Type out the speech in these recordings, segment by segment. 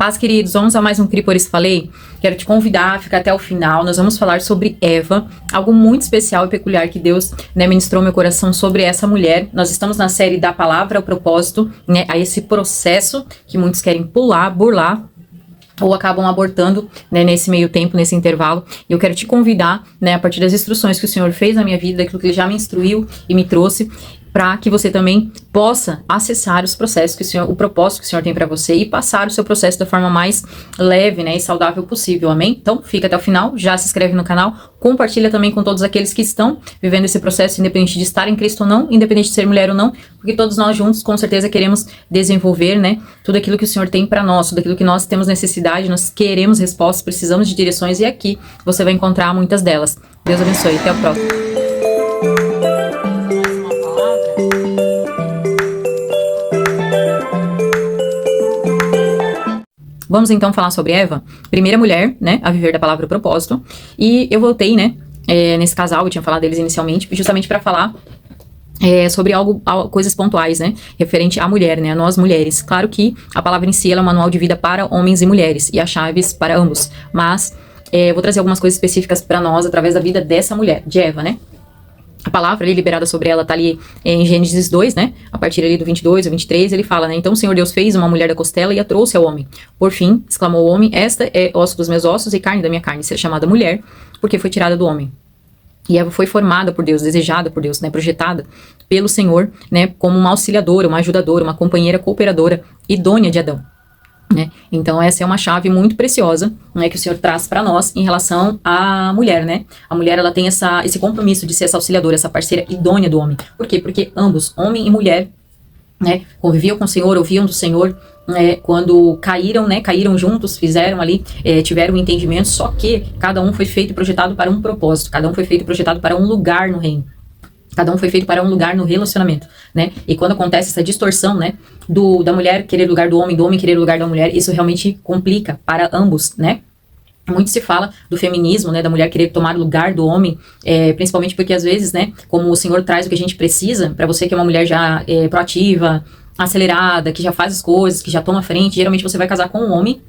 Paz, queridos, vamos a mais um Cri Por Isso Falei. Quero te convidar a ficar até o final. Nós vamos falar sobre Eva, algo muito especial e peculiar que Deus ministrou meu coração sobre essa mulher. Nós estamos na série da palavra ao propósito, a esse processo que muitos querem pular, burlar, ou acabam abortando, nesse meio tempo, nesse intervalo. E eu quero te convidar, a partir das instruções que o Senhor fez na minha vida, daquilo que Ele já me instruiu e me trouxe, para que você também possa acessar os processos que o propósito que o Senhor tem para você e passar o seu processo da forma mais leve, e saudável possível, amém? Então, fica até o final, já se inscreve no canal, compartilha também com todos aqueles que estão vivendo esse processo, independente de estar em Cristo ou não, independente de ser mulher ou não, porque todos nós juntos, com certeza, queremos desenvolver, tudo aquilo que o Senhor tem para nós, tudo aquilo que nós temos necessidade, nós queremos respostas, precisamos de direções, e aqui você vai encontrar muitas delas. Deus abençoe, até o próximo. Vamos então falar sobre Eva, primeira mulher, a viver da palavra propósito. E eu voltei, nesse casal, eu tinha falado deles inicialmente, justamente para falar sobre coisas pontuais, referente à mulher, a nós mulheres. Claro que a palavra em si ela é um manual de vida para homens e mulheres, e as chaves para ambos. Mas eu vou trazer algumas coisas específicas para nós através da vida dessa mulher, de Eva, A palavra ali liberada sobre ela tá ali em Gênesis 2, a partir ali do 22 ou 23, ele fala, então o Senhor Deus fez uma mulher da costela e a trouxe ao homem. Por fim, exclamou o homem, esta é osso dos meus ossos e carne da minha carne, será chamada mulher, porque foi tirada do homem. E Eva foi formada por Deus, desejada por Deus, projetada pelo Senhor, como uma auxiliadora, uma ajudadora, uma companheira cooperadora, idônea de Adão. Então essa é uma chave muito preciosa, que o Senhor traz para nós em relação à mulher, A mulher ela tem esse compromisso de ser essa auxiliadora, essa parceira idônea do homem. Por quê? Porque ambos, homem e mulher, conviviam com o Senhor, ouviam do Senhor, quando caíram, caíram juntos, fizeram ali, tiveram um entendimento, só que cada um foi feito e projetado para um propósito, cada um foi feito e projetado para um lugar no reino. Cada um foi feito para um lugar no relacionamento, E quando acontece essa distorção, da mulher querer o lugar do homem querer o lugar da mulher, isso realmente complica para ambos, Muito se fala do feminismo, da mulher querer tomar o lugar do homem, principalmente porque às vezes, como o Senhor traz o que a gente precisa, para você que é uma mulher já proativa, acelerada, que já faz as coisas, que já toma frente, geralmente você vai casar com um homem,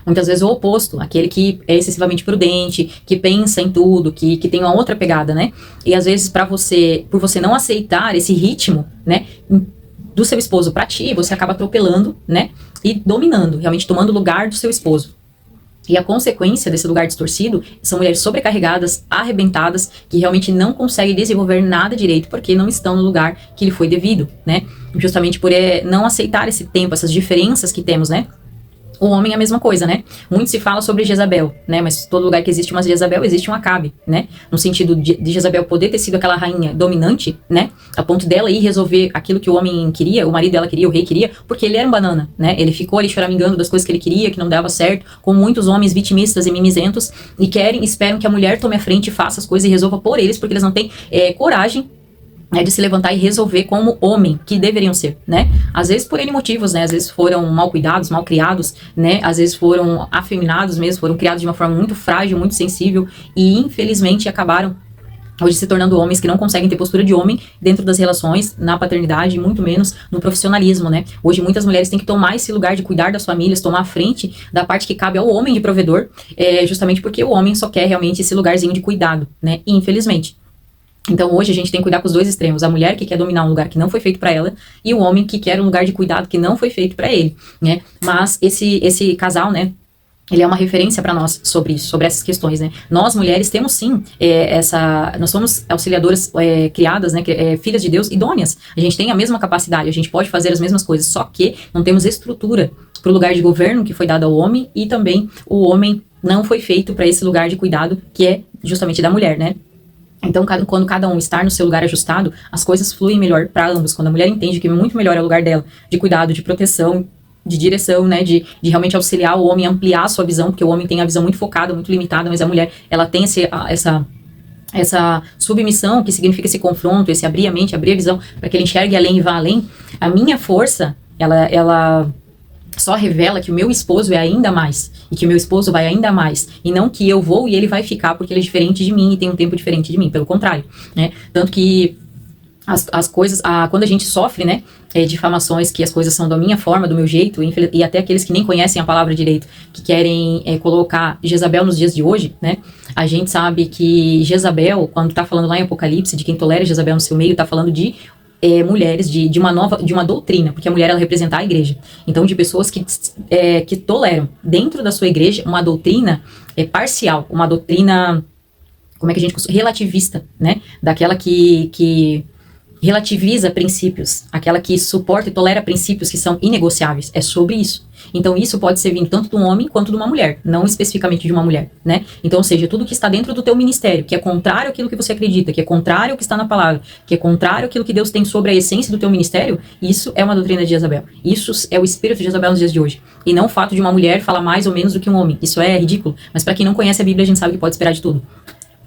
muitas vezes o oposto, aquele que é excessivamente prudente, que pensa em tudo, que tem uma outra pegada, E às vezes por você não aceitar esse ritmo, do seu esposo para ti, você acaba atropelando, e dominando, realmente tomando o lugar do seu esposo. E a consequência desse lugar distorcido são mulheres sobrecarregadas, arrebentadas, que realmente não conseguem desenvolver nada direito porque não estão no lugar que lhe foi devido, Justamente por não aceitar esse tempo, essas diferenças que temos, O homem é a mesma coisa, Muito se fala sobre Jezabel, Mas todo lugar que existe uma Jezabel, existe um Acabe, No sentido de Jezabel poder ter sido aquela rainha dominante, A ponto dela ir resolver aquilo que o homem queria, o marido dela queria, o rei queria, porque ele era um banana, Ele ficou ali choramingando das coisas que ele queria, que não dava certo, como muitos homens vitimistas e mimizentos, e esperam que a mulher tome a frente e faça as coisas e resolva por eles, porque eles não têm coragem de se levantar e resolver como homem, que deveriam ser, Às vezes por N motivos, Às vezes foram mal cuidados, mal criados, Às vezes foram afeminados mesmo, foram criados de uma forma muito frágil, muito sensível, e infelizmente acabaram hoje se tornando homens que não conseguem ter postura de homem dentro das relações, na paternidade, muito menos no profissionalismo, Hoje muitas mulheres têm que tomar esse lugar de cuidar das famílias, tomar a frente da parte que cabe ao homem de provedor, justamente porque o homem só quer realmente esse lugarzinho de cuidado, Infelizmente. Então hoje a gente tem que cuidar com os dois extremos, a mulher que quer dominar um lugar que não foi feito para ela, e o homem que quer um lugar de cuidado que não foi feito para ele, Mas esse casal, ele é uma referência para nós sobre isso, sobre essas questões, Nós mulheres temos sim, nós somos auxiliadoras criadas, filhas de Deus, idôneas, a gente tem a mesma capacidade, a gente pode fazer as mesmas coisas, só que não temos estrutura para o lugar de governo que foi dado ao homem, e também o homem não foi feito para esse lugar de cuidado que é justamente da mulher, Então, quando cada um está no seu lugar ajustado, as coisas fluem melhor para ambos. Quando a mulher entende que muito melhor é o lugar dela de cuidado, de proteção, de direção, de realmente auxiliar o homem a ampliar a sua visão, porque o homem tem a visão muito focada, muito limitada, mas a mulher, ela tem essa submissão, que significa esse confronto, esse abrir a mente, abrir a visão, para que ele enxergue além e vá além. A minha força, ela só revela que o meu esposo é ainda mais, e que o meu esposo vai ainda mais, e não que eu vou e ele vai ficar porque ele é diferente de mim e tem um tempo diferente de mim, pelo contrário, Tanto que as coisas, quando a gente sofre, né, difamações, que as coisas são da minha forma, do meu jeito, e até aqueles que nem conhecem a palavra direito, que querem colocar Jezabel nos dias de hoje, né, a gente sabe que Jezabel, quando tá falando lá em Apocalipse, de quem tolera Jezabel no seu meio, tá falando de mulheres de uma doutrina, porque a mulher, ela representa a igreja, então de pessoas que toleram dentro da sua igreja uma doutrina parcial, uma doutrina, como é que a gente relativista, né, daquela que relativiza princípios, aquela que suporta e tolera princípios que são inegociáveis, é sobre isso. Então isso pode ser vindo tanto de um homem quanto de uma mulher, não especificamente de uma mulher, né? Então, ou seja, tudo que está dentro do teu ministério, que é contrário àquilo que você acredita, que é contrário ao que está na palavra, que é contrário àquilo que Deus tem sobre a essência do teu ministério, isso é uma doutrina de Jezabel. Isso é o espírito de Jezabel nos dias de hoje. E não o fato de uma mulher falar mais ou menos do que um homem. Isso é ridículo. Mas para quem não conhece a Bíblia, a gente sabe que pode esperar de tudo.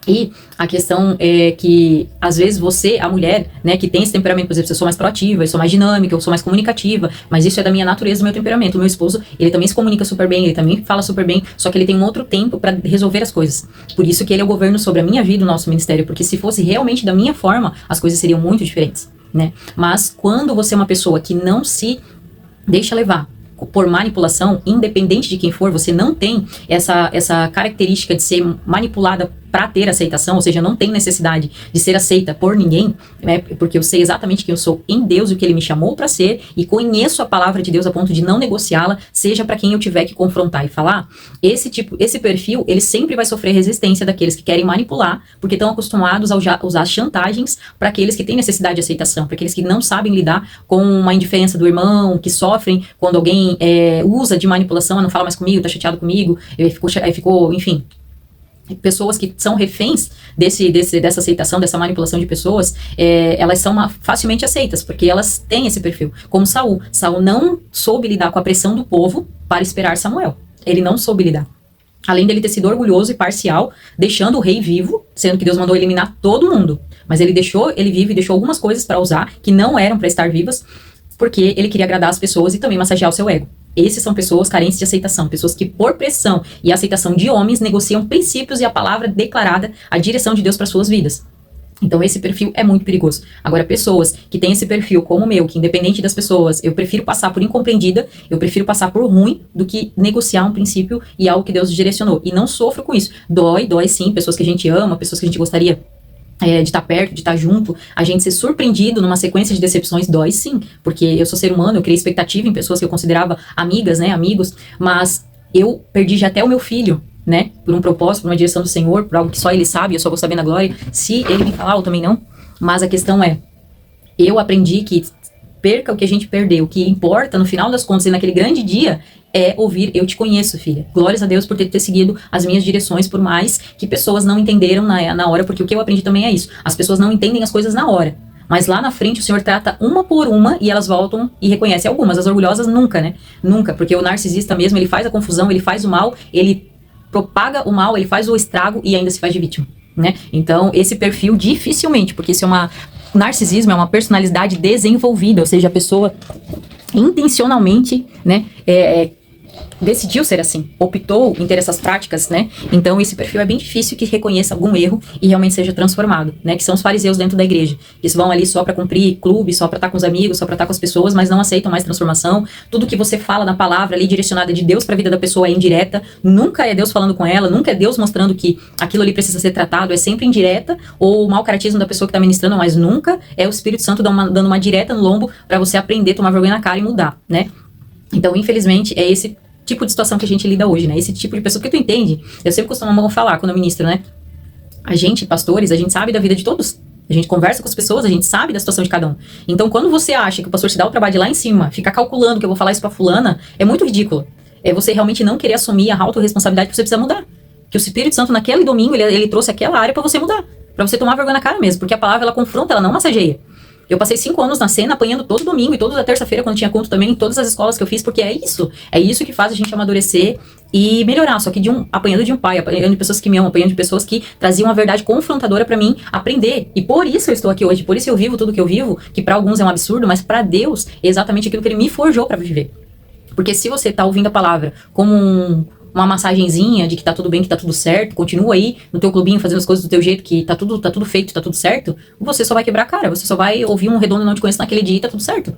E a questão é que, às vezes, você, a mulher, né, que tem esse temperamento, por exemplo, eu sou mais proativa, eu sou mais dinâmica, eu sou mais comunicativa, mas isso é da minha natureza, do meu temperamento. O meu esposo, ele também se comunica super bem, ele também fala super bem, só que ele tem um outro tempo para resolver as coisas. Por isso que ele é o governo sobre a minha vida, o nosso ministério, porque se fosse realmente da minha forma, as coisas seriam muito diferentes, né? Mas quando você é uma pessoa que não se deixa levar por manipulação, independente de quem for, você não tem essa característica de ser manipulada para ter aceitação, ou seja, não tem necessidade de ser aceita por ninguém, né, porque eu sei exatamente quem eu sou em Deus e o que Ele me chamou para ser, e conheço a palavra de Deus a ponto de não negociá-la, seja para quem eu tiver que confrontar e falar. Esse perfil, ele sempre vai sofrer resistência daqueles que querem manipular, porque estão acostumados a usar chantagens para aqueles que têm necessidade de aceitação, para aqueles que não sabem lidar com uma indiferença do irmão, que sofrem quando alguém usa de manipulação, não fala mais comigo, tá chateado comigo, ficou, enfim. Pessoas que são reféns dessa aceitação, dessa manipulação de pessoas, elas são facilmente aceitas, porque elas têm esse perfil. Como Saul. Saul não soube lidar com a pressão do povo para esperar Samuel. Ele não soube lidar. Além dele ter sido orgulhoso e parcial, deixando o rei vivo, sendo que Deus mandou eliminar todo mundo. Mas ele deixou ele vivo e deixou algumas coisas para usar, que não eram para estar vivas, porque ele queria agradar as pessoas e também massagear o seu ego. Esses são pessoas carentes de aceitação, pessoas que por pressão e aceitação de homens negociam princípios e a palavra declarada, a direção de Deus para suas vidas. Então esse perfil é muito perigoso. Agora, pessoas que têm esse perfil como o meu, que independente das pessoas, eu prefiro passar por incompreendida, eu prefiro passar por ruim do que negociar um princípio e algo que Deus direcionou. E não sofro com isso. Dói sim, pessoas que a gente ama, pessoas que a gente gostaria de estar perto, de estar junto, a gente ser surpreendido numa sequência de decepções dói sim, porque eu sou ser humano, eu criei expectativa em pessoas que eu considerava amigas, né, amigos, mas eu perdi já até o meu filho, né, por um propósito, por uma direção do Senhor, por algo que só Ele sabe, eu só vou saber na glória, se Ele me falar, eu também não, mas a questão é, eu aprendi que perca o que a gente perdeu, o que importa no final das contas e naquele grande dia é ouvir, eu te conheço, filha. Glórias a Deus por ter seguido as minhas direções, por mais que pessoas não entenderam na hora, porque o que eu aprendi também é isso. As pessoas não entendem as coisas na hora. Mas lá na frente o Senhor trata uma por uma e elas voltam e reconhecem algumas. As orgulhosas nunca, né? Nunca, porque o narcisista mesmo, ele faz a confusão, ele faz o mal, ele propaga o mal, ele faz o estrago e ainda se faz de vítima, né? Então, esse perfil dificilmente, porque isso narcisismo é uma personalidade desenvolvida, ou seja, a pessoa intencionalmente, né, decidiu ser assim, optou em ter essas práticas, né? Então esse perfil é bem difícil que reconheça algum erro e realmente seja transformado, né? Que são os fariseus dentro da igreja. Eles vão ali só para cumprir clube, só para estar com os amigos, só para estar com as pessoas, mas não aceitam mais transformação. Tudo que você fala na palavra ali direcionada de Deus para a vida da pessoa é indireta, nunca é Deus falando com ela, nunca é Deus mostrando que aquilo ali precisa ser tratado, é sempre indireta, ou o mau caratismo da pessoa que está ministrando, mas nunca é o Espírito Santo dando uma direta no lombo para você aprender, tomar vergonha na cara e mudar, né? Então, infelizmente, é esse tipo de situação que a gente lida hoje, né? Esse tipo de pessoa, porque tu entende? Eu sempre costumo falar quando eu ministro, né? A gente, pastores, a gente sabe da vida de todos. A gente conversa com as pessoas, a gente sabe da situação de cada um. Então, quando você acha que o pastor se dá o trabalho de lá em cima, ficar calculando que eu vou falar isso pra fulana, é muito ridículo. É você realmente não querer assumir a autorresponsabilidade que você precisa mudar. Que o Espírito Santo, naquele domingo, ele trouxe aquela área pra você mudar. Pra você tomar vergonha na cara mesmo. Porque a palavra, ela confronta, ela não massageia. Eu passei 5 anos na cena, apanhando todo domingo e toda terça-feira, quando tinha culto também, em todas as escolas que eu fiz, porque é isso que faz a gente amadurecer e melhorar, só que apanhando de um pai, apanhando de pessoas que me amam, apanhando de pessoas que traziam uma verdade confrontadora pra mim aprender, e por isso eu estou aqui hoje, por isso eu vivo tudo que eu vivo, que pra alguns é um absurdo, mas pra Deus é exatamente aquilo que Ele me forjou pra viver. Porque se você tá ouvindo a palavra como uma massagenzinha de que tá tudo bem, que tá tudo certo, continua aí no teu clubinho fazendo as coisas do teu jeito, que tá tudo feito, tá tudo certo, você só vai quebrar a cara, você só vai ouvir um redondo não te conheço naquele dia e tá tudo certo.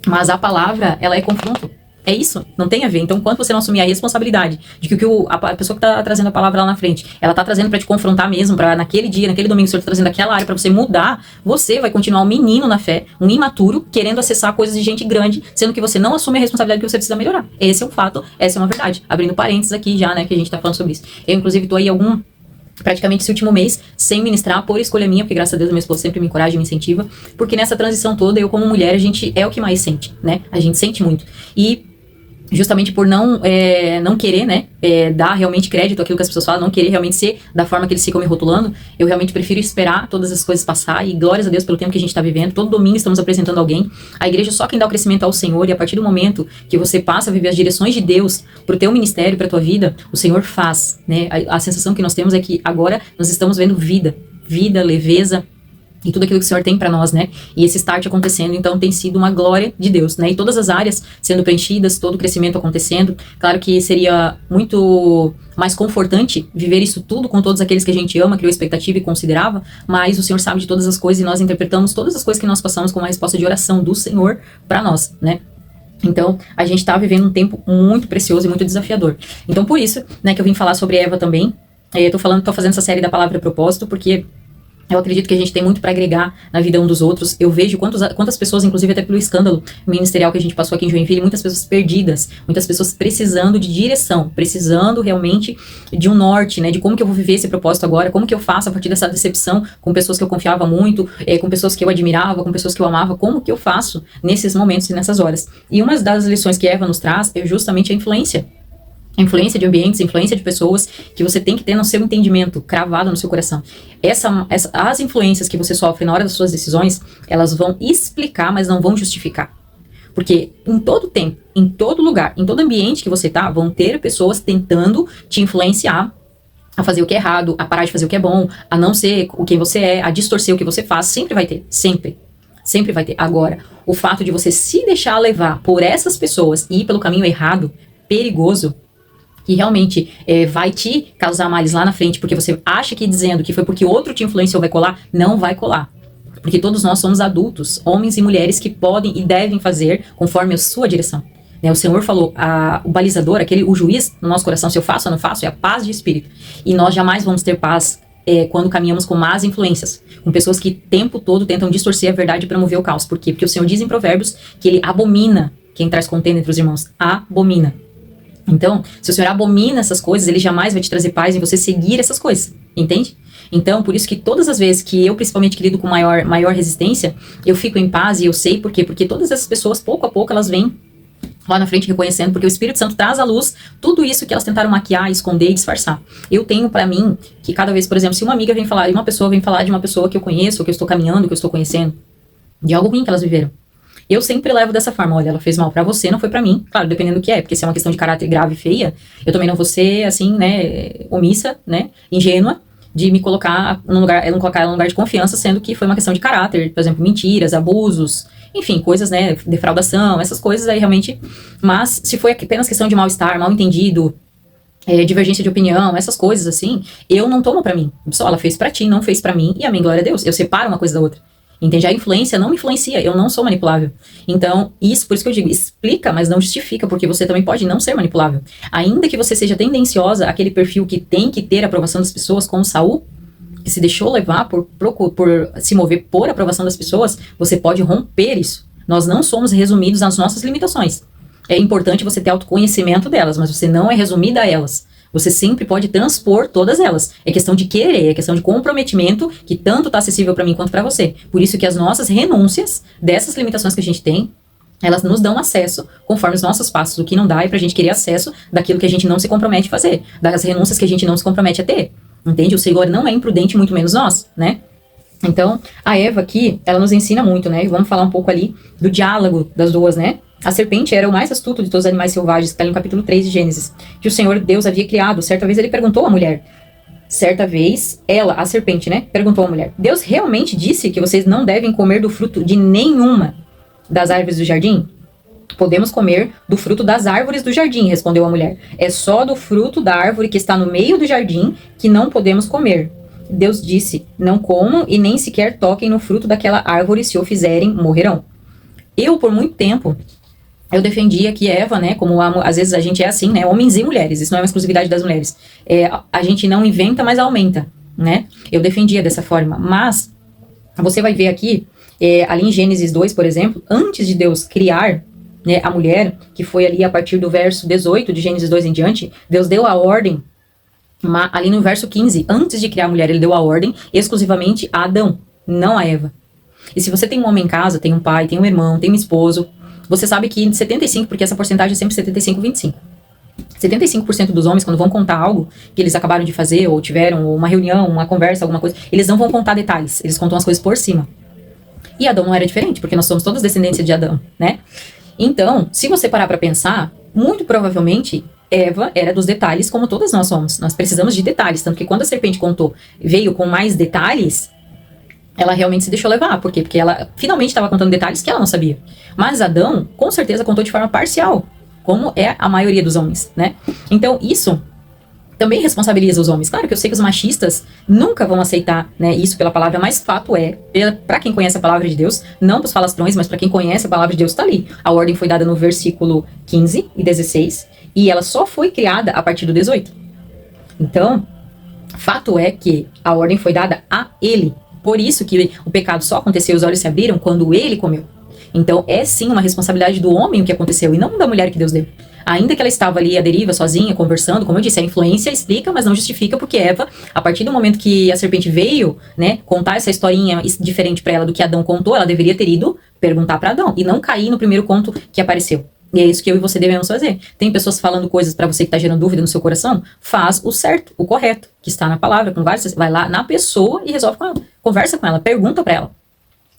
Mas a palavra, ela é confronto. É isso, não tem a ver. Então, quando você não assumir a responsabilidade de que a pessoa que tá trazendo a palavra lá na frente, ela tá trazendo pra te confrontar mesmo, pra naquele dia, naquele domingo, o Senhor tá trazendo aquela área pra você mudar, você vai continuar um menino na fé, um imaturo, querendo acessar coisas de gente grande, sendo que você não assume a responsabilidade que você precisa melhorar. Esse é um fato, essa é uma verdade. Abrindo parênteses aqui já, né, que a gente tá falando sobre isso. Eu, inclusive, tô aí praticamente esse último mês, sem ministrar, por escolha minha, porque graças a Deus meu esposo sempre me encoraja e me incentiva, porque nessa transição toda, eu como mulher, a gente é o que mais sente, né? A gente sente muito. E justamente por não querer, né, dar realmente crédito àquilo que as pessoas falam, não querer realmente ser da forma que eles ficam me rotulando, eu realmente prefiro esperar todas as coisas passar, e glórias a Deus pelo tempo que a gente tá vivendo. Todo domingo estamos apresentando alguém. A igreja só quem dá o crescimento ao Senhor, e a partir do momento que você passa a viver as direções de Deus pro teu ministério, pra tua vida, o Senhor faz, né? A sensação que nós temos é que agora nós estamos vendo vida, leveza, e tudo aquilo que o Senhor tem pra nós, né? E esse start acontecendo, então tem sido uma glória de Deus, né? E todas as áreas sendo preenchidas, todo o crescimento acontecendo. Claro que seria muito mais confortante viver isso tudo com todos aqueles que a gente ama, criou expectativa e considerava, mas o Senhor sabe de todas as coisas e nós interpretamos todas as coisas que nós passamos como uma resposta de oração do Senhor pra nós, né? Então, a gente tá vivendo um tempo muito precioso e muito desafiador. Então, por isso, né, que eu vim falar sobre Eva também. Eu tô fazendo essa série da Palavra Propósito, porque eu acredito que a gente tem muito para agregar na vida um dos outros. Eu vejo quantas pessoas, inclusive até pelo escândalo ministerial que a gente passou aqui em Joinville, muitas pessoas perdidas, muitas pessoas precisando de direção, precisando realmente de um norte, né, de como que eu vou viver esse propósito agora, como que eu faço a partir dessa decepção com pessoas que eu confiava muito, com pessoas que eu admirava, com pessoas que eu amava, como que eu faço nesses momentos e nessas horas. E uma das lições que Eva nos traz é justamente a influência de ambientes, influência de pessoas que você tem que ter no seu entendimento, cravado no seu coração. As influências que você sofre na hora das suas decisões, elas vão explicar, mas não vão justificar. Porque em todo tempo, em todo lugar, em todo ambiente que você tá, vão ter pessoas tentando te influenciar a fazer o que é errado, a parar de fazer o que é bom, a não ser o que você é, a distorcer o que você faz. Sempre vai ter, sempre. Sempre vai ter. Agora, o fato de você se deixar levar por essas pessoas e ir pelo caminho errado, perigoso, que realmente vai te causar males lá na frente, porque você acha que dizendo que foi porque outro te influenciou vai colar, não vai colar. Porque todos nós somos adultos, homens e mulheres que podem e devem fazer conforme a sua direção. Né? O Senhor falou, o balizador, o juiz no nosso coração, se eu faço ou não faço, é a paz de espírito. E nós jamais vamos ter paz quando caminhamos com más influências, com pessoas que o tempo todo tentam distorcer a verdade para mover o caos. Por quê? Porque o Senhor diz em Provérbios que ele abomina quem traz contenda entre os irmãos. Abomina. Então, se o Senhor abomina essas coisas, ele jamais vai te trazer paz em você seguir essas coisas, entende? Então, por isso que todas as vezes que eu, principalmente, que lido com maior resistência, eu fico em paz e eu sei por quê. Porque todas essas pessoas, pouco a pouco, elas vêm lá na frente reconhecendo, porque o Espírito Santo traz à luz tudo isso que elas tentaram maquiar, esconder e disfarçar. Eu tenho pra mim que cada vez, por exemplo, se uma amiga vem falar, uma pessoa vem falar de uma pessoa que eu conheço, ou que eu estou caminhando, que eu estou conhecendo, de algo ruim que elas viveram, eu sempre levo dessa forma, olha, ela fez mal pra você, não foi pra mim. Claro, dependendo do que é, porque se é uma questão de caráter grave e feia, eu também não vou ser, assim, né, omissa, né, ingênua, de me colocar num lugar, não colocar ela num lugar de confiança, sendo que foi uma questão de caráter, por exemplo, mentiras, abusos, enfim, coisas, né, defraudação, essas coisas aí realmente. Mas se foi apenas questão de mal-estar, mal-entendido, divergência de opinião, essas coisas assim, eu não tomo pra mim. Só ela fez pra ti, não fez pra mim, e amém, glória a Deus. Eu separo uma coisa da outra. Entende? A influência não me influencia, eu não sou manipulável. Então, por isso que eu digo, explica, mas não justifica, porque você também pode não ser manipulável. Ainda que você seja tendenciosa àquele perfil que tem que ter a aprovação das pessoas, como Saul, que se deixou levar por se mover por aprovação das pessoas, você pode romper isso. Nós não somos resumidos nas nossas limitações. É importante você ter autoconhecimento delas, mas você não é resumida a elas. Você sempre pode transpor todas elas. É questão de querer, é questão de comprometimento que tanto está acessível para mim quanto para você. Por isso que as nossas renúncias dessas limitações que a gente tem, elas nos dão acesso conforme os nossos passos. O que não dá é pra gente querer acesso daquilo que a gente não se compromete a fazer, das renúncias que a gente não se compromete a ter. Entende? O Senhor não é imprudente, muito menos nós, né? Então, a Eva aqui, ela nos ensina muito, né? E vamos falar um pouco ali do diálogo das duas, né? A serpente era o mais astuto de todos os animais selvagens, que está ali no capítulo 3 de Gênesis, que o Senhor Deus havia criado. Certa vez ele perguntou à mulher, certa vez ela, a serpente, né, perguntou à mulher, Deus realmente disse que vocês não devem comer do fruto de nenhuma das árvores do jardim? Podemos comer do fruto das árvores do jardim, respondeu a mulher. É só do fruto da árvore que está no meio do jardim que não podemos comer. Deus disse, não comam e nem sequer toquem no fruto daquela árvore, se o fizerem, morrerão. Eu, por muito tempo, eu defendia que Eva, né, como às vezes a gente é assim, né, homens e mulheres, isso não é uma exclusividade das mulheres. A gente não inventa, mas aumenta, né? Eu defendia dessa forma, mas você vai ver aqui, ali em Gênesis 2, por exemplo, antes de Deus criar, né, a mulher, que foi ali a partir do verso 18 de Gênesis 2 em diante, Deus deu a ordem, ali no verso 15, antes de criar a mulher, ele deu a ordem exclusivamente a Adão, não a Eva. E se você tem um homem em casa, tem um pai, tem um irmão, tem um esposo, você sabe que 75%, porque essa porcentagem é sempre 75-25. 75% dos homens, quando vão contar algo que eles acabaram de fazer, ou tiveram uma reunião, uma conversa, alguma coisa, eles não vão contar detalhes, eles contam as coisas por cima. E Adão não era diferente, porque nós somos todos descendência de Adão, né? Então, se você parar pra pensar, muito provavelmente Eva era dos detalhes, como todas nós somos. Nós precisamos de detalhes, tanto que quando a serpente veio com mais detalhes, ela realmente se deixou levar. Por quê? Porque ela finalmente estava contando detalhes que ela não sabia. Mas Adão, com certeza, contou de forma parcial, como é a maioria dos homens, né? Então, isso também responsabiliza os homens. Claro que eu sei que os machistas nunca vão aceitar, né, isso pela palavra, mas fato para quem conhece a palavra de Deus, não para os falastrões, mas para quem conhece a palavra de Deus, está ali. A ordem foi dada no versículo 15 e 16, e ela só foi criada a partir do 18. Então, fato é que a ordem foi dada a ele. Por isso que o pecado só aconteceu, os olhos se abriram quando ele comeu. Então, é sim uma responsabilidade do homem o que aconteceu, e não da mulher que Deus deu. Ainda que ela estava ali à deriva, sozinha, conversando, como eu disse, a influência explica, mas não justifica, porque Eva, a partir do momento que a serpente veio, né, contar essa historinha diferente para ela do que Adão contou, ela deveria ter ido perguntar para Adão, e não cair no primeiro conto que apareceu. E é isso que eu e você devemos fazer. Tem pessoas falando coisas para você que tá gerando dúvida no seu coração? Faz o certo, o correto, que está na palavra, com vários, vai lá na pessoa e resolve com ela. Conversa com ela, pergunta para ela.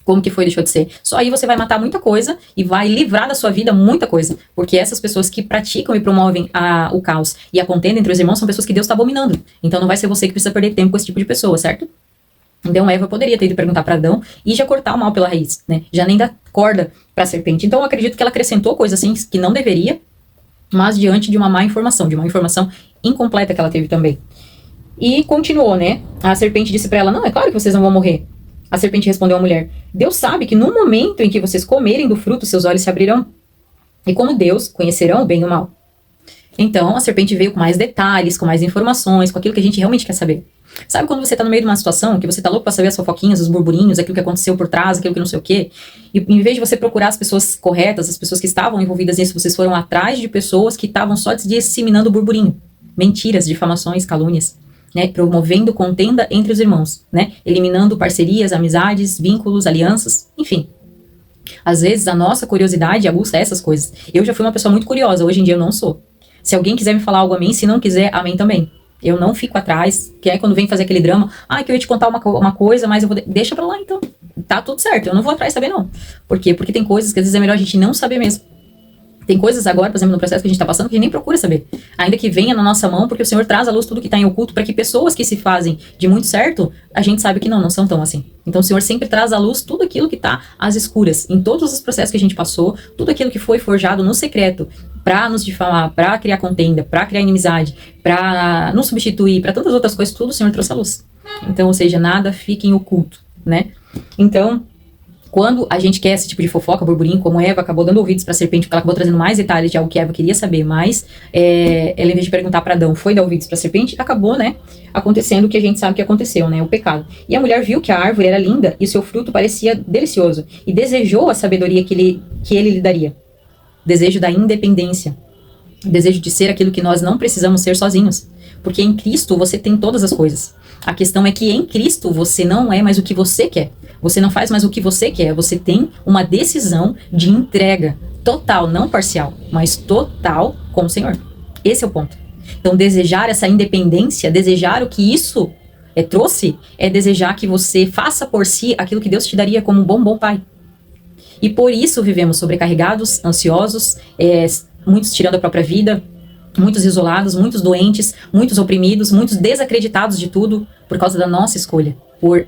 Como que foi, deixou de ser. Só aí você vai matar muita coisa e vai livrar da sua vida muita coisa. Porque essas pessoas que praticam e promovem o caos e a contenda entre os irmãos são pessoas que Deus está abominando. Então não vai ser você que precisa perder tempo com esse tipo de pessoa, certo? Então Eva poderia ter ido perguntar para Adão e já cortar o mal pela raiz, né? Já nem dar corda para a serpente. Então eu acredito que ela acrescentou coisas assim que não deveria, mas diante de uma má informação, de uma informação incompleta que ela teve também. E continuou, né? A serpente disse para ela, não, é claro que vocês não vão morrer. A serpente respondeu à mulher, Deus sabe que no momento em que vocês comerem do fruto, seus olhos se abrirão. E como Deus, conhecerão o bem e o mal. Então, a serpente veio com mais detalhes, com mais informações, com aquilo que a gente realmente quer saber. Sabe quando você tá no meio de uma situação que você tá louco pra saber as fofoquinhas, os burburinhos, aquilo que aconteceu por trás, aquilo que não sei o quê, e em vez de você procurar as pessoas corretas, as pessoas que estavam envolvidas nisso, vocês foram atrás de pessoas que estavam só disseminando burburinho, mentiras, difamações, calúnias, né, promovendo contenda entre os irmãos, né, eliminando parcerias, amizades, vínculos, alianças, enfim. Às vezes a nossa curiosidade aguça essas coisas. Eu já fui uma pessoa muito curiosa, hoje em dia eu não sou. Se alguém quiser me falar algo, amém, se não quiser, amém também. Eu não fico atrás, que é quando vem fazer aquele drama, que eu ia te contar uma coisa, mas eu vou... Deixa pra lá então, tá tudo certo, eu não vou atrás saber não. Por quê? Porque tem coisas que às vezes é melhor a gente não saber mesmo. Tem coisas agora, por exemplo, no processo que a gente tá passando, que a gente nem procura saber. Ainda que venha na nossa mão, porque o Senhor traz à luz tudo que tá em oculto, para que pessoas que se fazem de muito certo, a gente sabe que não são tão assim. Então o Senhor sempre traz à luz tudo aquilo que tá às escuras, em todos os processos que a gente passou, tudo aquilo que foi forjado no secreto, pra nos difamar, pra criar contenda, pra criar inimizade, pra nos substituir, pra tantas outras coisas, tudo o Senhor trouxe à luz. Então, ou seja, nada fica em oculto, né? Então, quando a gente quer esse tipo de fofoca, burburinho, como Eva acabou dando ouvidos para a serpente, porque ela acabou trazendo mais detalhes de algo que Eva queria saber mais, ela, em vez de perguntar para Adão, foi dar ouvidos para a serpente, acabou, né, acontecendo o que a gente sabe que aconteceu, né, o pecado. E a mulher viu que a árvore era linda e o seu fruto parecia delicioso, e desejou a sabedoria que ele lhe daria. Desejo da independência. Desejo de ser aquilo que nós não precisamos ser sozinhos. Porque em Cristo você tem todas as coisas. A questão é que em Cristo você não é mais o que você quer. Você não faz mais o que você quer. Você tem uma decisão de entrega total, não parcial, mas total com o Senhor. Esse é o ponto. Então desejar essa independência, desejar o que isso trouxe, é desejar que você faça por si aquilo que Deus te daria como um bom pai. E por isso vivemos sobrecarregados, ansiosos, muitos tirando a própria vida, muitos isolados, muitos doentes, muitos oprimidos, muitos desacreditados de tudo por causa da nossa escolha, por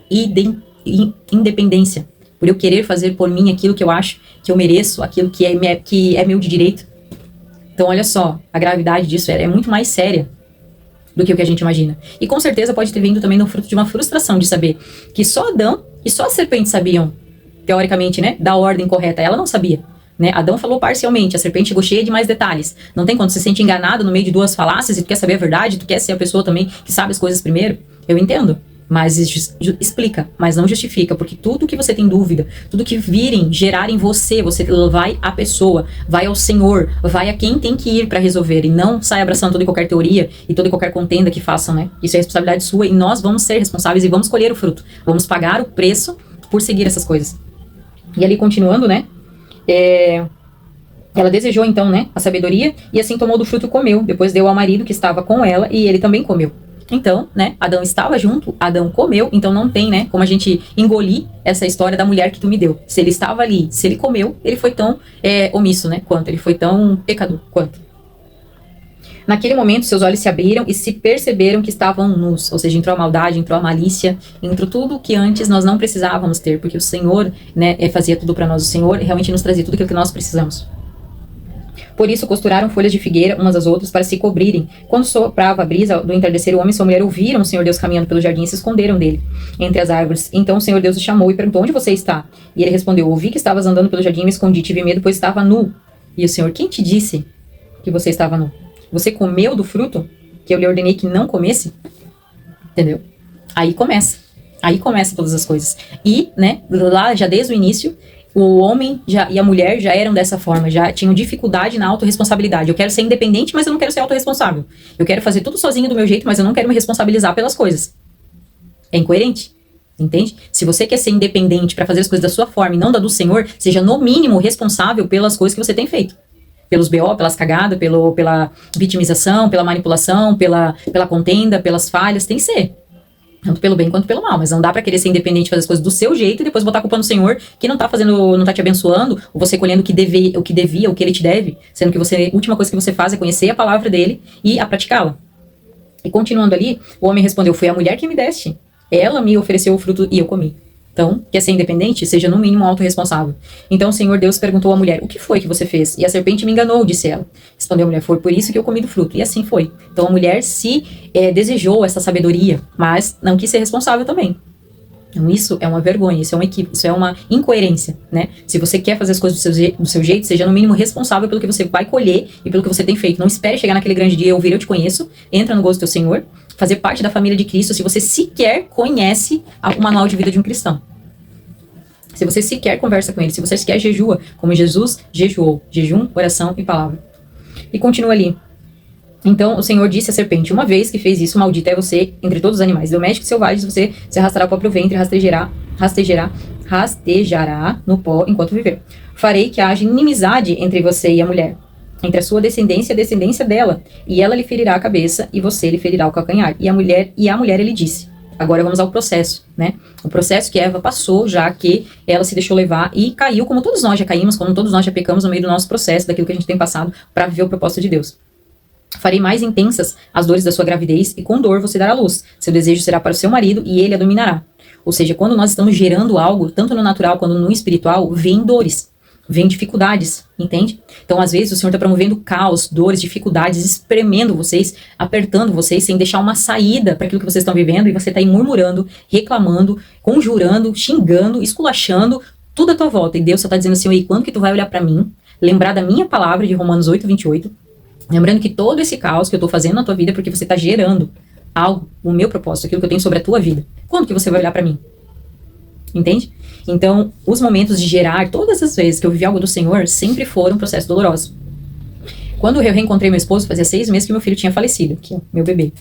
independência. por eu querer fazer por mim aquilo que eu acho que eu mereço, aquilo que é meu de direito. Então, olha só, a gravidade disso é muito mais séria do que o que a gente imagina. E com certeza pode ter vindo também no fruto de uma frustração de saber que só Adão e só a serpente sabiam, teoricamente, né, da ordem correta. Ela não sabia, né? Adão falou parcialmente, a serpente chegou cheia de mais detalhes. Não tem quando você se sente enganado no meio de duas falácias e tu quer saber a verdade, tu quer ser a pessoa também que sabe as coisas primeiro. Eu entendo. Mas explica, mas não justifica, porque tudo que você tem dúvida, tudo que virem gerar em você, você vai à pessoa, vai ao Senhor, vai a quem tem que ir para resolver, e não sai abraçando toda e qualquer teoria e toda e qualquer contenda que façam, né? Isso é responsabilidade sua e nós vamos ser responsáveis e vamos colher o fruto, vamos pagar o preço por seguir essas coisas. E ali continuando, né? Ela desejou então, né, a sabedoria e assim tomou do fruto e comeu, depois deu ao marido que estava com ela e ele também comeu. Então, né, Adão estava junto, Adão comeu, então não tem, né, como a gente engolir essa história da mulher que tu me deu. Se ele estava ali, se ele comeu, ele foi tão omisso, né, quanto, ele foi tão pecador quanto. Naquele momento, seus olhos se abriram e se perceberam que estavam nus, ou seja, entrou a maldade, entrou a malícia, entrou tudo que antes nós não precisávamos ter, porque o Senhor, né, fazia tudo para nós, o Senhor realmente nos trazia tudo aquilo que nós precisamos. Por isso costuraram folhas de figueira umas às outras para se cobrirem. Quando soprava a brisa do entardecer, o homem e sua mulher ouviram o Senhor Deus caminhando pelo jardim e se esconderam dele, entre as árvores. Então o Senhor Deus o chamou e perguntou: onde você está? E ele respondeu: ouvi que estavas andando pelo jardim e me escondi, tive medo, pois estava nu. E o Senhor: quem te disse que você estava nu? Você comeu do fruto que eu lhe ordenei que não comesse? Entendeu? Aí começa todas as coisas. E, né, lá já desde o início, o homem e a mulher já eram dessa forma, já tinham dificuldade na autorresponsabilidade. Eu quero ser independente, mas eu não quero ser autorresponsável. Eu quero fazer tudo sozinho do meu jeito, mas eu não quero me responsabilizar pelas coisas. É incoerente, entende? Se você quer ser independente para fazer as coisas da sua forma e não da do Senhor, seja no mínimo responsável pelas coisas que você tem feito. Pelos BO, pelas cagadas, pela vitimização, pela manipulação, pela contenda, pelas falhas, tem que ser. Tanto pelo bem quanto pelo mal, mas não dá pra querer ser independente, fazer as coisas do seu jeito e depois botar a culpa no Senhor, que não tá te abençoando, ou você colhendo o que devia, o que ele te deve, sendo que a última coisa que você faz é conhecer a palavra dele e a praticá-la. E continuando ali, o homem respondeu: foi a mulher que me deste, ela me ofereceu o fruto e eu comi. Então, quer ser independente? Seja no mínimo autorresponsável. Então o Senhor Deus perguntou à mulher: o que foi que você fez? E a serpente me enganou, disse ela. Respondeu a mulher: foi por isso que eu comi do fruto. E assim foi. Então a mulher desejou essa sabedoria, mas não quis ser responsável também. Então isso é uma vergonha, isso é um equívoco, isso é uma incoerência, né? Se você quer fazer as coisas do seu jeito, seja no mínimo responsável pelo que você vai colher e pelo que você tem feito. Não espere chegar naquele grande dia, ouvir eu te conheço, entra no gosto do teu Senhor, fazer parte da família de Cristo, se você sequer conhece o manual de vida de um cristão. Se você sequer conversa com ele, se você sequer jejua, como Jesus jejuou, jejum, oração e palavra. E continua ali. Então o Senhor disse à serpente: uma vez que fez isso, maldita é você entre todos os animais domésticos e selvagens, você se arrastará ao próprio ventre e rastejará no pó enquanto viver. Farei que haja inimizade entre você e a mulher, entre a sua descendência e a descendência dela, e ela lhe ferirá a cabeça e você lhe ferirá o calcanhar. E a mulher ele disse. Agora vamos ao processo, né? O processo que Eva passou, já que ela se deixou levar e caiu, como todos nós já caímos, como todos nós já pecamos no meio do nosso processo, daquilo que a gente tem passado para viver o propósito de Deus. Farei mais intensas as dores da sua gravidez e com dor você dará luz. Seu desejo será para o seu marido e ele a dominará. Ou seja, quando nós estamos gerando algo, tanto no natural quanto no espiritual, vem dores. Vem dificuldades, entende? Então, às vezes, o Senhor está promovendo caos, dores, dificuldades, espremendo vocês, apertando vocês, sem deixar uma saída para aquilo que vocês estão vivendo, e você está aí murmurando, reclamando, conjurando, xingando, esculachando, tudo à tua volta. E Deus só está dizendo assim: e quando que tu vai olhar para mim, lembrar da minha palavra de Romanos 8:28, lembrando que todo esse caos que eu estou fazendo na tua vida, porque você está gerando algo, o meu propósito, aquilo que eu tenho sobre a tua vida. Quando que você vai olhar para mim? Entende? Então, os momentos de gerar, todas as vezes que eu vivi algo do Senhor, sempre foram um processo doloroso. Quando eu reencontrei meu esposo, fazia 6 meses que meu filho tinha falecido, aqui, ó, meu bebê.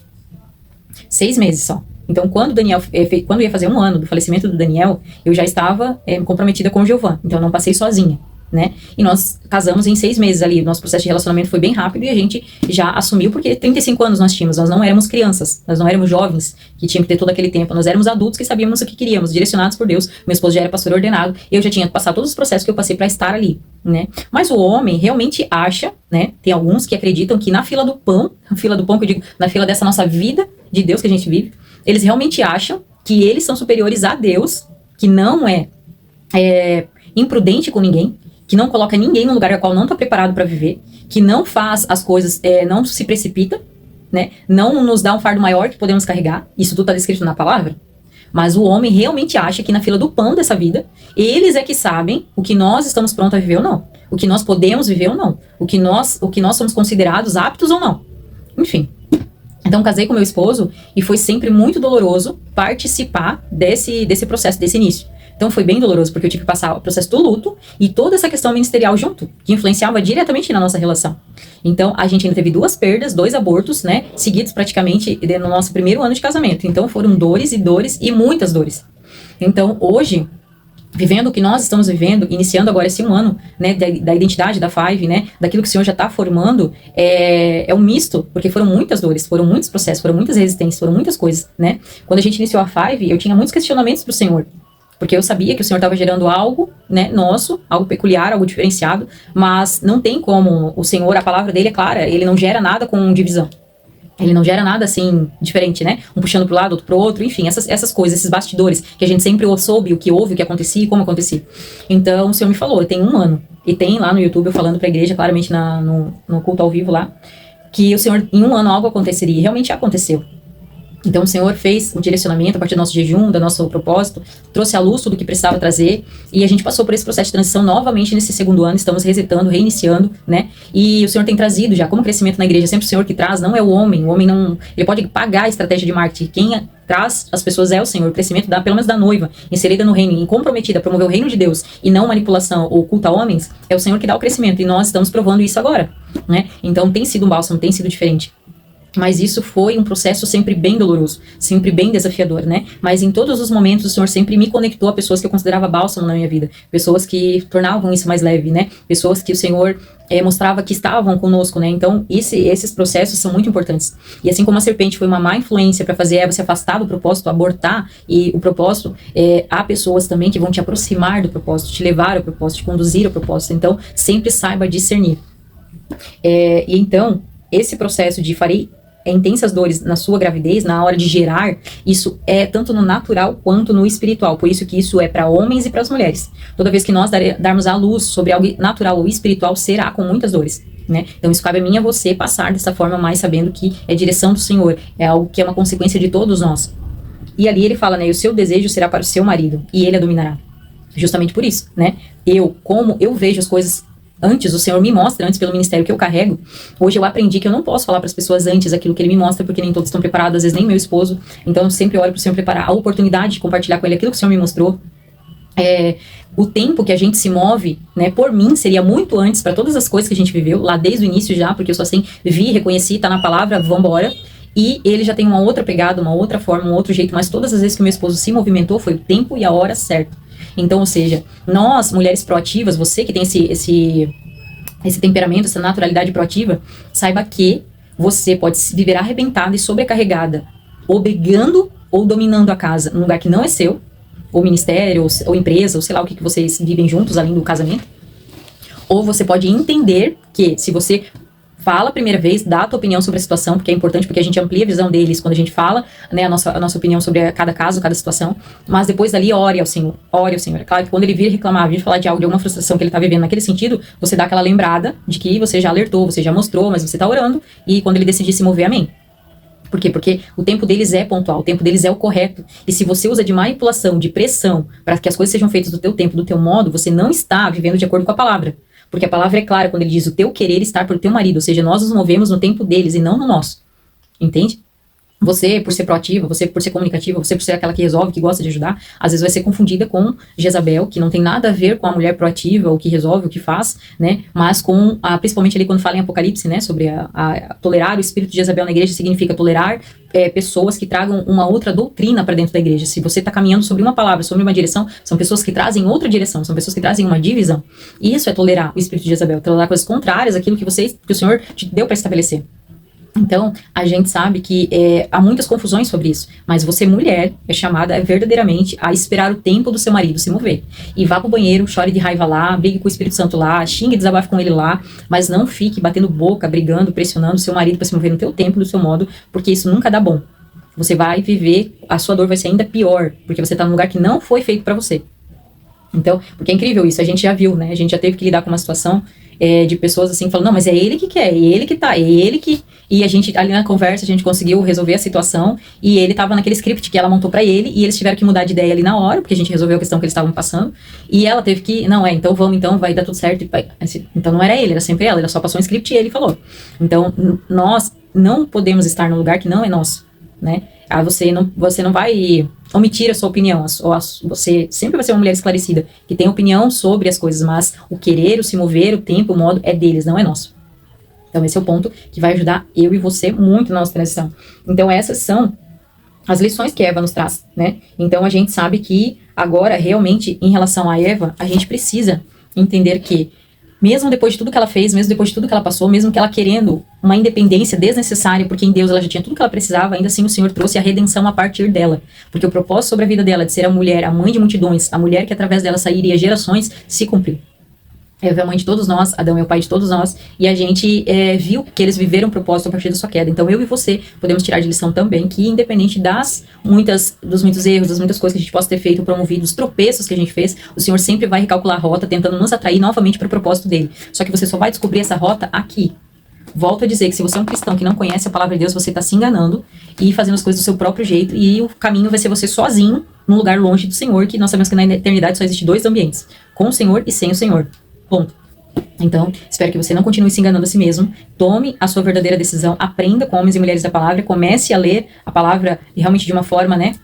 6 meses só. Então, quando ia fazer 1 ano do falecimento do Daniel, eu já estava comprometida com o Giovan. Então, eu não passei sozinha, né? E nós casamos em 6 meses ali. O nosso processo de relacionamento foi bem rápido e a gente já assumiu, porque 35 anos nós tínhamos. Nós não éramos crianças, nós não éramos jovens que tinham que ter todo aquele tempo. Nós éramos adultos que sabíamos o que queríamos, direcionados por Deus. Meu esposo já era pastor ordenado. Eu já tinha passado todos os processos que eu passei para estar ali, né? Mas o homem realmente acha, né? Tem alguns que acreditam que na fila do pão que eu digo, na fila dessa nossa vida de Deus que a gente vive, eles realmente acham que eles são superiores a Deus, que não é. imprudente com ninguém, que não coloca ninguém no lugar ao qual não está preparado para viver, que não faz as coisas, não se precipita, né? Não nos dá um fardo maior que podemos carregar. Isso tudo está descrito na palavra. Mas o homem realmente acha que na fila do pão dessa vida, eles é que sabem o que nós estamos prontos a viver ou não, o que nós podemos viver ou não, o que nós somos considerados aptos ou não. Enfim. Então, casei com meu esposo e foi sempre muito doloroso participar desse processo, desse início. Então, foi bem doloroso, porque eu tive que passar o processo do luto e toda essa questão ministerial junto, que influenciava diretamente na nossa relação. Então, a gente ainda teve 2 perdas, 2 abortos, né, seguidos praticamente no nosso primeiro ano de casamento. Então, foram dores e muitas dores. Então, hoje, vivendo o que nós estamos vivendo, iniciando agora esse 1 ano, né, da identidade da Five, né, daquilo que o Senhor já está formando, é um misto, porque foram muitas dores, foram muitos processos, foram muitas resistências, foram muitas coisas, né. Quando a gente iniciou a Five, eu tinha muitos questionamentos pro Senhor, porque eu sabia que o Senhor estava gerando algo, né, nosso, algo peculiar, algo diferenciado, mas não tem como o Senhor, a palavra dele é clara, ele não gera nada com divisão. Ele não gera nada assim, diferente, né? Um puxando pro lado, outro pro outro, enfim, essas coisas, esses bastidores, que a gente sempre soube o que houve, o que acontecia e como acontecia. Então, o Senhor me falou, tem 1 ano, e tem lá no YouTube eu falando pra igreja, claramente no culto ao vivo lá, que o Senhor, em 1 ano algo aconteceria, e realmente aconteceu. Então o Senhor fez o direcionamento a partir do nosso jejum, do nosso propósito, trouxe à luz tudo o que precisava trazer, e a gente passou por esse processo de transição novamente nesse 2º ano, estamos resetando, reiniciando, né, e o Senhor tem trazido já, como crescimento na igreja, sempre o Senhor que traz, não é o homem não, ele pode pagar a estratégia de marketing, quem traz as pessoas é o Senhor, o crescimento pelo menos da noiva, inserida no reino, comprometida a promover o reino de Deus, e não manipulação ou culto a homens, é o Senhor que dá o crescimento, e nós estamos provando isso agora, né, então tem sido um bálsamo, tem sido diferente. Mas isso foi um processo sempre bem doloroso, sempre bem desafiador, né? Mas em todos os momentos o Senhor sempre me conectou a pessoas que eu considerava bálsamo na minha vida, pessoas que tornavam isso mais leve, né? Pessoas que o Senhor mostrava que estavam conosco, né? Então esses processos são muito importantes. E assim como a serpente foi uma má influência para fazer Eva se afastar do propósito, abortar, e o propósito, há pessoas também que vão te aproximar do propósito, te levar ao propósito, te conduzir ao propósito. Então sempre saiba discernir. E então esse processo de farei intensas dores na sua gravidez, na hora de gerar, isso é tanto no natural quanto no espiritual, por isso que isso é para homens e para as mulheres. Toda vez que nós darmos a luz sobre algo natural ou espiritual, será com muitas dores, né? Então isso cabe a mim e a você passar dessa forma, mais sabendo que é direção do Senhor, é algo que é uma consequência de todos nós. E ali ele fala, né, o seu desejo será para o seu marido, e ele a dominará. Justamente por isso, né? Como eu vejo as coisas antes, o Senhor me mostra, antes pelo ministério que eu carrego, hoje eu aprendi que eu não posso falar para as pessoas antes aquilo que Ele me mostra, porque nem todos estão preparados, às vezes nem meu esposo, então eu sempre oro para o Senhor preparar a oportunidade de compartilhar com ele aquilo que o Senhor me mostrou. O tempo que a gente se move, né, por mim, seria muito antes para todas as coisas que a gente viveu, lá desde o início já, porque eu só assim vi, reconheci, tá na palavra, vambora. E ele já tem uma outra pegada, uma outra forma, um outro jeito, mas todas as vezes que o meu esposo se movimentou, foi o tempo e a hora certa. Então, ou seja, nós, mulheres proativas, você que tem esse temperamento, essa naturalidade proativa, saiba que você pode viver arrebentada e sobrecarregada, ou brigando ou dominando a casa, num lugar que não é seu, ou ministério, ou empresa, ou sei lá o que vocês vivem juntos além do casamento. Ou você pode entender que se você fala a primeira vez, dá a tua opinião sobre a situação, porque é importante, porque a gente amplia a visão deles quando a gente fala, né, a nossa opinião sobre cada caso, cada situação, mas depois dali ore ao Senhor. É claro que quando ele vir reclamar, vir falar de algo, de alguma frustração que ele tá vivendo naquele sentido, você dá aquela lembrada de que você já alertou, você já mostrou, mas você tá orando, e quando ele decidir se mover, amém. Por quê? Porque o tempo deles é pontual, o tempo deles é o correto. E se você usa de manipulação, de pressão, para que as coisas sejam feitas do teu tempo, do teu modo, você não está vivendo de acordo com a palavra. Porque a palavra é clara quando ele diz o teu querer estar pelo teu marido, ou seja, nós nos movemos no tempo deles e não no nosso. Entende? Você, por ser proativa, você por ser comunicativa, você por ser aquela que resolve, que gosta de ajudar, às vezes vai ser confundida com Jezabel, que não tem nada a ver com a mulher proativa, o que resolve, o que faz, né, mas com, principalmente ali quando fala em Apocalipse, né, sobre tolerar o espírito de Jezabel na igreja, significa tolerar pessoas que tragam uma outra doutrina para dentro da igreja. Se você está caminhando sobre uma palavra, sobre uma direção, são pessoas que trazem outra direção, são pessoas que trazem uma divisão. E isso é tolerar o espírito de Jezabel, tolerar coisas contrárias àquilo que o Senhor te deu para estabelecer. Então, a gente sabe que há muitas confusões sobre isso, mas você, mulher, é chamada verdadeiramente a esperar o tempo do seu marido se mover. E vá pro banheiro, chore de raiva lá, brigue com o Espírito Santo lá, xingue e desabafe com ele lá, mas não fique batendo boca, brigando, pressionando o seu marido para se mover no teu tempo, do seu modo, porque isso nunca dá bom. Você vai viver, a sua dor vai ser ainda pior, porque você tá num lugar que não foi feito para você. Então, porque é incrível isso, a gente já viu, né? A gente já teve que lidar com uma situação de pessoas assim, falando, não, mas é ele que quer, é ele que tá, é ele que... E a gente, ali na conversa, a gente conseguiu resolver a situação, e ele tava naquele script que ela montou pra ele, e eles tiveram que mudar de ideia ali na hora, porque a gente resolveu a questão que eles estavam passando, e ela teve que, não, então vamos, então vai dar tudo certo. Então não era ele, era sempre ela só passou um script e ele falou. Então, nós não podemos estar num lugar que não é nosso, né? Você não vai omitir a sua opinião, você sempre vai ser uma mulher esclarecida, que tem opinião sobre as coisas, mas o querer, o se mover, o tempo, o modo é deles, não é nosso. Então esse é o ponto que vai ajudar eu e você muito na nossa transição. Então essas são as lições que Eva nos traz, né? Então a gente sabe que agora, realmente, em relação a Eva, a gente precisa entender que mesmo depois de tudo que ela fez, mesmo depois de tudo que ela passou, mesmo que ela querendo uma independência desnecessária, porque em Deus ela já tinha tudo que ela precisava, ainda assim o Senhor trouxe a redenção a partir dela. Porque o propósito sobre a vida dela de ser a mulher, a mãe de multidões, a mulher que através dela sairia gerações, se cumpriu. Eva é a mãe de todos nós, Adão é o pai de todos nós, e a gente viu que eles viveram o propósito a partir da sua queda. Então eu e você podemos tirar de lição também que, independente dos muitos erros, das muitas coisas que a gente possa ter feito, promovido, dos tropeços que a gente fez, o Senhor sempre vai recalcular a rota, tentando nos atrair novamente para o propósito dele. Só que você só vai descobrir essa rota aqui. Volto a dizer que se você é um cristão que não conhece a palavra de Deus, você está se enganando e fazendo as coisas do seu próprio jeito, e o caminho vai ser você sozinho, num lugar longe do Senhor, que nós sabemos que na eternidade só existe 2 ambientes, com o Senhor e sem o Senhor. Ponto. Então, espero que você não continue se enganando a si mesmo. Tome a sua verdadeira decisão. Aprenda com homens e mulheres da palavra. Comece a ler a palavra realmente de uma forma, né,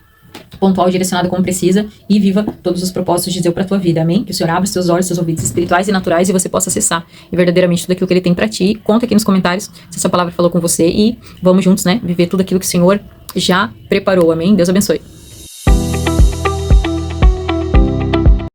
pontual, direcionada como precisa. E viva todos os propósitos de Deus para a tua vida. Amém? Que o Senhor abra os teus olhos, seus ouvidos espirituais e naturais, e você possa acessar verdadeiramente tudo aquilo que Ele tem para ti. Conta aqui nos comentários se essa palavra falou com você. E vamos juntos, né, viver tudo aquilo que o Senhor já preparou. Amém? Deus abençoe.